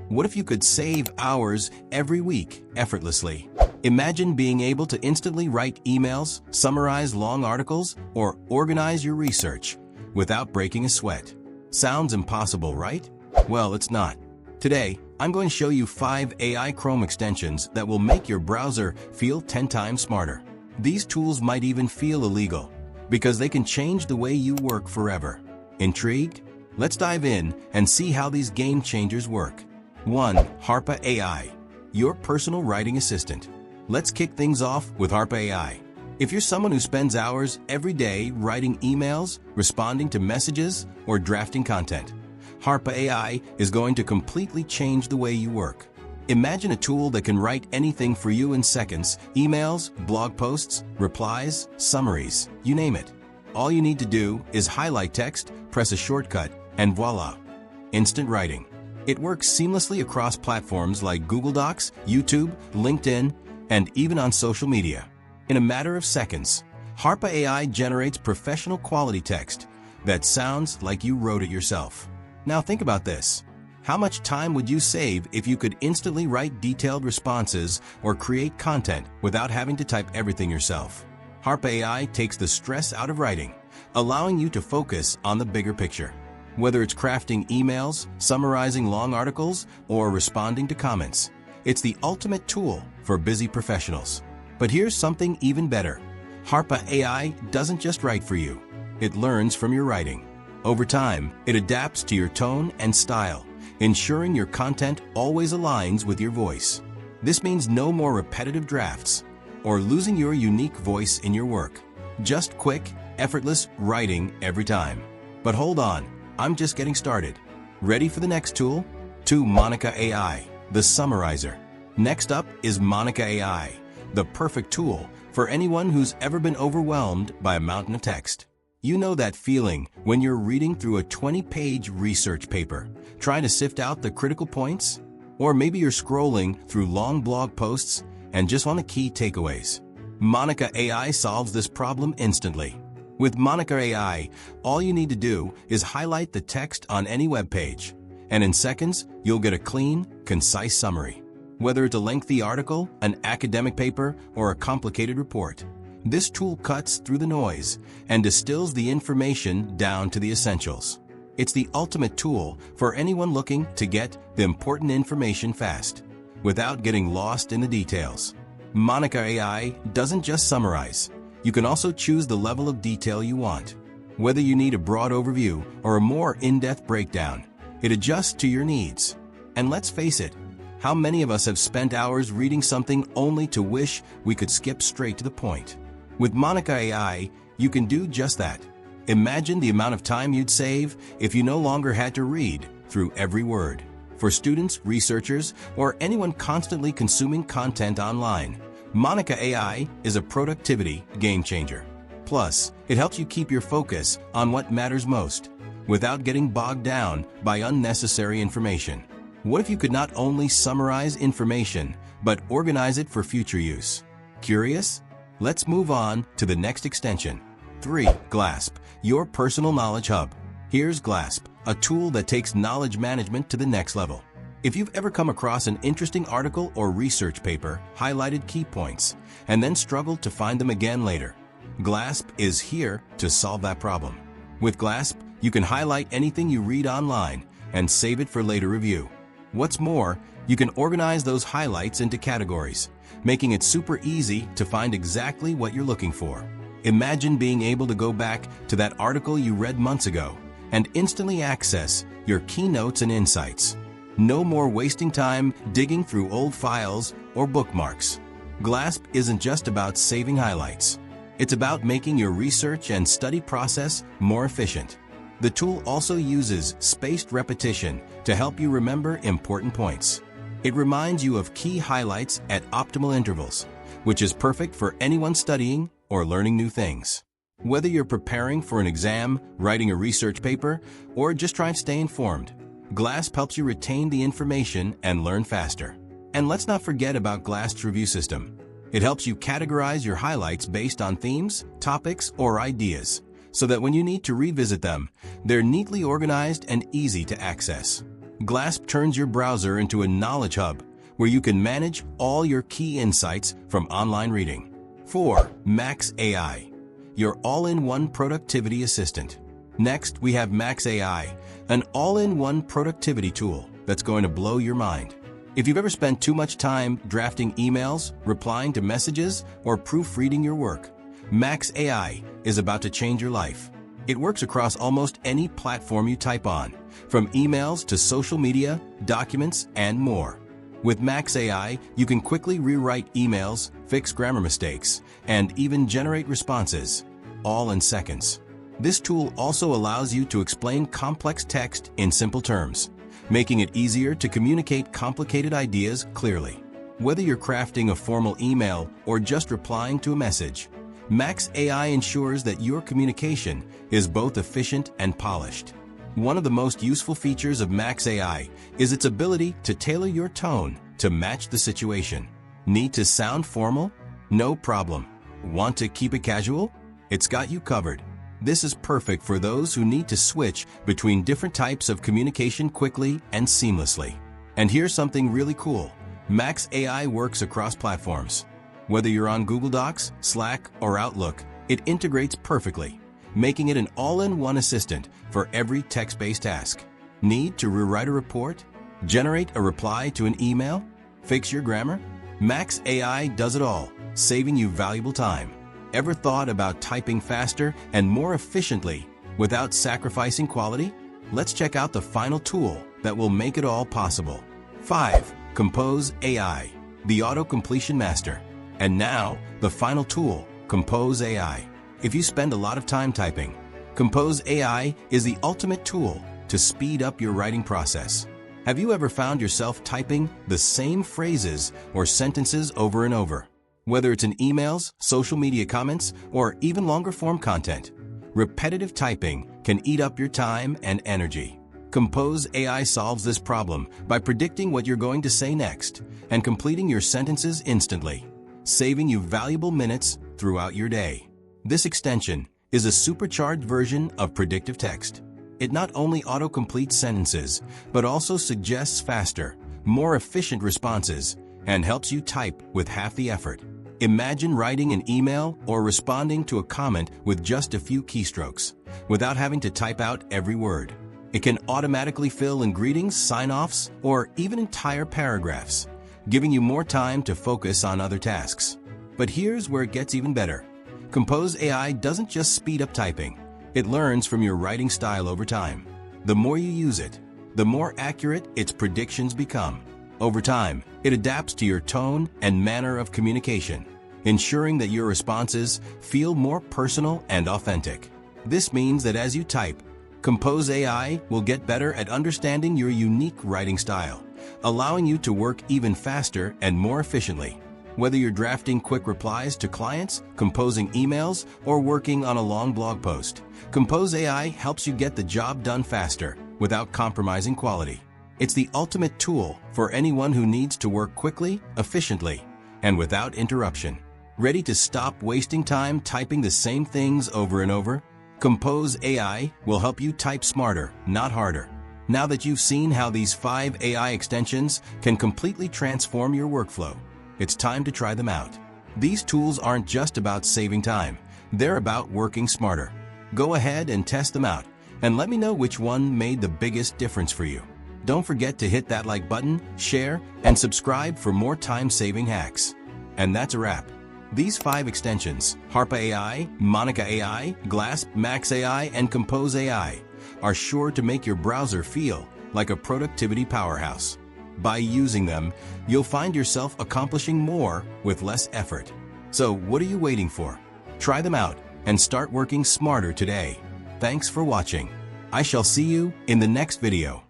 What if you could save hours every week effortlessly? Imagine being able to instantly write emails, summarize long articles, or organize your research without breaking a sweat. Sounds impossible, right? Well, it's not. Today, I'm going to show you 5 AI Chrome extensions that will make your browser feel 10 times smarter. These tools might even feel illegal because they can change the way you work forever. Intrigued? Let's dive in and see how these game changers work. 1. Harpa AI, your personal writing assistant. Let's kick things off with Harpa AI. If you're someone who spends hours every day writing emails, responding to messages, or drafting content, Harpa AI is going to completely change the way you work. Imagine a tool that can write anything for you in seconds: emails, blog posts, replies, summaries, you name it. All you need to do is highlight text, press a shortcut, and voila! Instant writing. It works seamlessly across platforms like Google Docs, YouTube, LinkedIn, and even on social media. In a matter of seconds, Harpa AI generates professional quality text that sounds like you wrote it yourself. Now think about this. How much time would you save if you could instantly write detailed responses or create content without having to type everything yourself? Harpa AI takes the stress out of writing, allowing you to focus on the bigger picture. Whether it's crafting emails, summarizing long articles, or responding to comments, it's the ultimate tool for busy professionals. But here's something even better. Harpa AI doesn't just write for you. It learns from your writing. Over time, it adapts to your tone and style, ensuring your content always aligns with your voice. This means no more repetitive drafts or losing your unique voice in your work. Just quick, effortless writing every time. But hold on, I'm just getting started. Ready for the next tool? 2. Monica AI, the summarizer. Next up is Monica AI, the perfect tool for anyone who's ever been overwhelmed by a mountain of text. You know that feeling when you're reading through a 20-page research paper, trying to sift out the critical points? Or maybe you're scrolling through long blog posts and just want the key takeaways. Monica AI solves this problem instantly. With Monica AI, all you need to do is highlight the text on any web page, and in seconds, you'll get a clean, concise summary. Whether it's a lengthy article, an academic paper, or a complicated report, this tool cuts through the noise and distills the information down to the essentials. It's the ultimate tool for anyone looking to get the important information fast, without getting lost in the details. Monica AI doesn't just summarize. You can also choose the level of detail you want. Whether you need a broad overview or a more in-depth breakdown, it adjusts to your needs. And let's face it, how many of us have spent hours reading something only to wish we could skip straight to the point? With Monica AI, you can do just that. Imagine the amount of time you'd save if you no longer had to read through every word. For students, researchers, or anyone constantly consuming content online, Monica AI is a productivity game changer. Plus, it helps you keep your focus on what matters most, without getting bogged down by unnecessary information. What if you could not only summarize information, but organize it for future use? Curious? Let's move on to the next extension. 3. Glasp, your personal knowledge hub. Here's Glasp, a tool that takes knowledge management to the next level. If you've ever come across an interesting article or research paper, highlighted key points, and then struggled to find them again later, Glasp is here to solve that problem. With Glasp, you can highlight anything you read online and save it for later review. What's more, you can organize those highlights into categories, making it super easy to find exactly what you're looking for. Imagine being able to go back to that article you read months ago and instantly access your key notes and insights. No more wasting time digging through old files or bookmarks. Glasp isn't just about saving highlights. It's about making your research and study process more efficient. The tool also uses spaced repetition to help you remember important points. It reminds you of key highlights at optimal intervals, which is perfect for anyone studying or learning new things. Whether you're preparing for an exam, writing a research paper, or just trying to stay informed, Glasp helps you retain the information and learn faster. And let's not forget about Glasp's review system. It helps you categorize your highlights based on themes, topics, or ideas, so that when you need to revisit them, they're neatly organized and easy to access. Glasp turns your browser into a knowledge hub where you can manage all your key insights from online reading. 4. Max AI, your all-in-one productivity assistant. Next, we have Max AI, an all-in-one productivity tool that's going to blow your mind. If you've ever spent too much time drafting emails, replying to messages, or proofreading your work, Max AI is about to change your life. It works across almost any platform you type on, from emails to social media, documents, and more. With Max AI, you can quickly rewrite emails, fix grammar mistakes, and even generate responses, all in seconds. This tool also allows you to explain complex text in simple terms, making it easier to communicate complicated ideas clearly. Whether you're crafting a formal email or just replying to a message, Max AI ensures that your communication is both efficient and polished. One of the most useful features of Max AI is its ability to tailor your tone to match the situation. Need to sound formal? No problem. Want to keep it casual? It's got you covered. This is perfect for those who need to switch between different types of communication quickly and seamlessly. And here's something really cool. Max AI works across platforms. Whether you're on Google Docs, Slack, or Outlook, it integrates perfectly, making it an all-in-one assistant for every text-based task. Need to rewrite a report? Generate a reply to an email? Fix your grammar? Max AI does it all, saving you valuable time. Ever thought about typing faster and more efficiently without sacrificing quality? Let's check out the final tool that will make it all possible. 5. Compose AI, the auto-completion master. And now, the final tool, Compose AI. If you spend a lot of time typing, Compose AI is the ultimate tool to speed up your writing process. Have you ever found yourself typing the same phrases or sentences over and over? Whether it's in emails, social media comments, or even longer form content, repetitive typing can eat up your time and energy. Compose AI solves this problem by predicting what you're going to say next and completing your sentences instantly, saving you valuable minutes throughout your day. This extension is a supercharged version of predictive text. It not only auto-completes sentences, but also suggests faster, more efficient responses and helps you type with half the effort. Imagine writing an email or responding to a comment with just a few keystrokes, without having to type out every word. It can automatically fill in greetings, sign-offs, or even entire paragraphs, giving you more time to focus on other tasks. But here's where it gets even better. Compose AI doesn't just speed up typing. It learns from your writing style over time. The more you use it, the more accurate its predictions become. Over time, it adapts to your tone and manner of communication, ensuring that your responses feel more personal and authentic. This means that as you type, Compose AI will get better at understanding your unique writing style, allowing you to work even faster and more efficiently. Whether you're drafting quick replies to clients, composing emails, or working on a long blog post, Compose AI helps you get the job done faster without compromising quality. It's the ultimate tool for anyone who needs to work quickly, efficiently, and without interruption. Ready to stop wasting time typing the same things over and over? Compose AI will help you type smarter, not harder. Now that you've seen how these 5 AI extensions can completely transform your workflow, it's time to try them out. These tools aren't just about saving time, they're about working smarter. Go ahead and test them out, and let me know which one made the biggest difference for you. Don't forget to hit that like button, share, and subscribe for more time-saving hacks. And that's a wrap. These 5 extensions, Harpa AI, Monica AI, Glasp, Max AI, and Compose AI, are sure to make your browser feel like a productivity powerhouse. By using them, you'll find yourself accomplishing more with less effort. So what are you waiting for? Try them out and start working smarter today. Thanks for watching. I shall see you in the next video.